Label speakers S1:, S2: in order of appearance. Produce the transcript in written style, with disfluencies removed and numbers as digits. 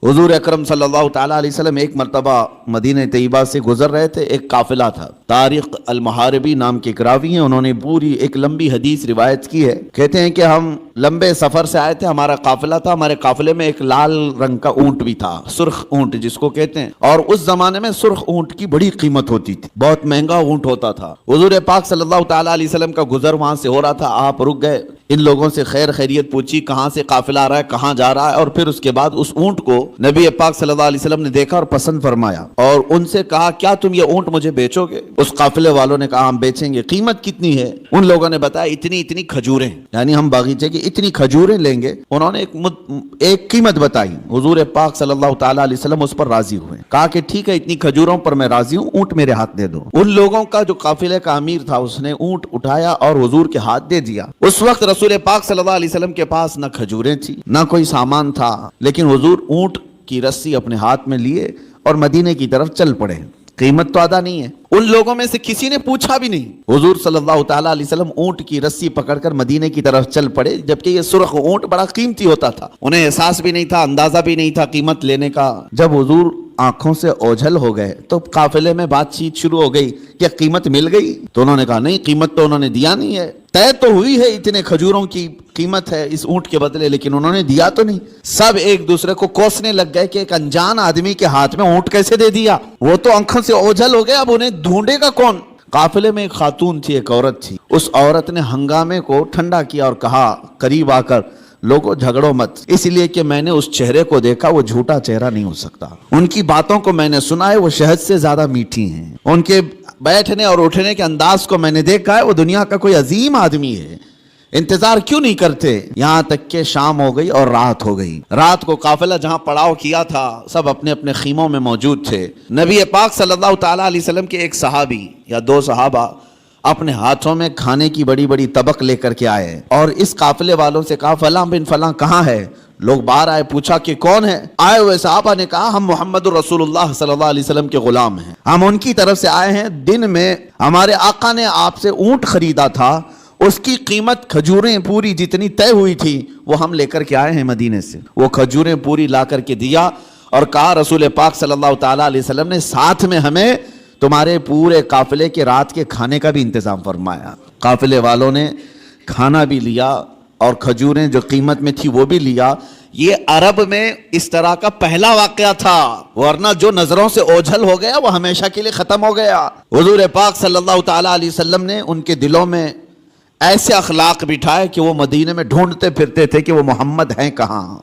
S1: حضور اکرم صلی اللہ تعالیٰ علیہ وسلم ایک مرتبہ مدینہ طیبہ سے گزر رہے تھے، ایک قافلہ تھا۔ طارق المحاربی نام کے راوی ہیں، انہوں نے پوری ایک لمبی حدیث روایت کی ہے۔ کہتے ہیں کہ ہم لمبے سفر سے آئے تھے، ہمارا قافلہ تھا، ہمارے قافلے میں ایک لال رنگ کا اونٹ بھی تھا، سرخ اونٹ جس کو کہتے ہیں، اور اس زمانے میں سرخ اونٹ کی بڑی قیمت ہوتی تھی، بہت مہنگا اونٹ ہوتا تھا۔ حضور پاک صلی اللہ تعالیٰ علیہ وسلم کا گزر وہاں سے ہو رہا تھا، آپ رک گئے، ان لوگوں سے خیر خیریت پوچھی، کہاں سے قافلہ آ رہا ہے، کہاں جا رہا ہے، اور پھر اس کے بعد اس اونٹ کو نبی پاک صلی اللہ علیہ وسلم نے دیکھا اور پسند فرمایا، اور ان سے کہا کیا تم یہ اونٹ مجھے بیچو گے؟ اس قافلے والوں نے کہا ہم بیچیں گے۔ قیمت کتنی ہے؟ ان لوگوں نے بتایا اتنی کھجوریں، یعنی ہم باغیچے کی اتنی کھجوریں لیں گے۔ انہوں نے ایک قیمت بتائی، حضور پاک صلی اللہ تعالیٰ علیہ وسلم اس پر راضی ہوئے، کہا کہ ٹھیک ہے اتنی کھجوروں پر میں راضی ہوں، اونٹ میرے ہاتھ دے دو۔ ان لوگوں کا جو قافلے کا امیر تھا اس نے اونٹ اٹھایا اور حضور کے ہاتھ دے دیا۔ اس وقت رسول پاک صلی اللہ علیہ وسلم کے پاس نہ کھجوریں تھی نہ کوئی سامان تھا، لیکن حضور اونٹ کی رسی اپنے ہاتھ میں لیے اور مدینے کی طرف چل پڑے۔ قیمت تو ادا نہیں ہے، ان لوگوں میں سے کسی نے پوچھا بھی نہیں۔ حضور صلی اللہ تعالیٰ علیہ وسلم اونٹ کی رسی پکڑ کر مدینے کی طرف چل پڑے، جبکہ یہ سرخ اونٹ بڑا قیمتی ہوتا تھا، انہیں احساس بھی نہیں تھا، اندازہ بھی نہیں تھا قیمت لینے کا۔ جب حضور آنکھوں سے اوجھل ہو گئے تو قافلے میں بات چیت شروع ہو گئی کہ قیمت مل گئی؟ تو انہوں نے کہا نہیں، قیمت تو انہوں نے دیا نہیں ہے، طے تو ہوئی ہے اتنے کھجوروں کی قیمت ہے اس اونٹ کے بدلے، لیکن انہوں نے دیا تو نہیں۔ سب ایک دوسرے کو کوسنے لگ گئے کہ ایک انجان آدمی کے ہاتھ میں اونٹ کیسے دے دیا؟ وہ تو آنکھوں سے اوجھل ہو گئے، اب انہیں ڈھونڈے گا کون؟ قافلے میں ایک خاتون تھی، ایک عورت تھی، اس عورت نے ہنگامے کو ٹھنڈا کیا اور کہا قریب آ کر لوگوں جھگڑو مت، اس لیے کہ میں نے اس چہرے کو دیکھا، وہ جھوٹا چہرہ نہیں ہو سکتا، ان کی باتوں کو میں نے سنا ہے، وہ شہد سے زیادہ میٹھی ہیں، ان کے بیٹھنے اور اٹھنے کے انداز کو میں نے دیکھا ہے، وہ دنیا کا کوئی عظیم آدمی ہے، انتظار کیوں نہیں کرتے؟ یہاں تک کہ شام ہو گئی اور رات ہو گئی۔ رات کو قافلہ جہاں پڑاؤ کیا تھا سب اپنے اپنے خیموں میں موجود تھے۔ نبی پاک صلی اللہ تعالیٰ علیہ وسلم کے ایک صحابی یا دو صحابہ اپنے ہاتھوں میں کھانے کی بڑی بڑی طبق لے کر کے آئے اور اس قافلے والوں سے کہا فلاں بن فلاں کہاں ہے؟ لوگ باہر آئے، پوچھا کہ کون ہے؟ آئے ہوئے صحابہ نے کہا ہم محمد رسول اللہ صلی اللہ علیہ وسلم کے غلام ہیں، ہم ان کی طرف سے آئے ہیں، دن میں ہمارے آقا نے آپ سے اونٹ خریدا تھا، اس کی قیمت کھجوریں پوری جتنی طے ہوئی تھی وہ ہم لے کر کے آئے ہیں مدینے سے۔ وہ کھجوریں پوری لا کر کے دیا اور کہا رسول پاک صلی اللہ تعالیٰ علیہ وسلم نے ساتھ میں ہمیں تمہارے پورے قافلے کے رات کے کھانے کا بھی انتظام فرمایا۔ قافلے والوں نے کھانا بھی لیا اور کھجوریں جو قیمت میں تھی وہ بھی لیا۔ یہ عرب میں اس طرح کا پہلا واقعہ تھا، ورنہ جو نظروں سے اوجھل ہو گیا وہ ہمیشہ کے لیے ختم ہو گیا۔ حضور پاک صلی اللہ تعالیٰ علیہ وسلم نے ان کے دلوں میں ایسے اخلاق بٹھائے کہ وہ مدینے میں ڈھونڈتے پھرتے تھے کہ وہ محمد ہیں کہاں۔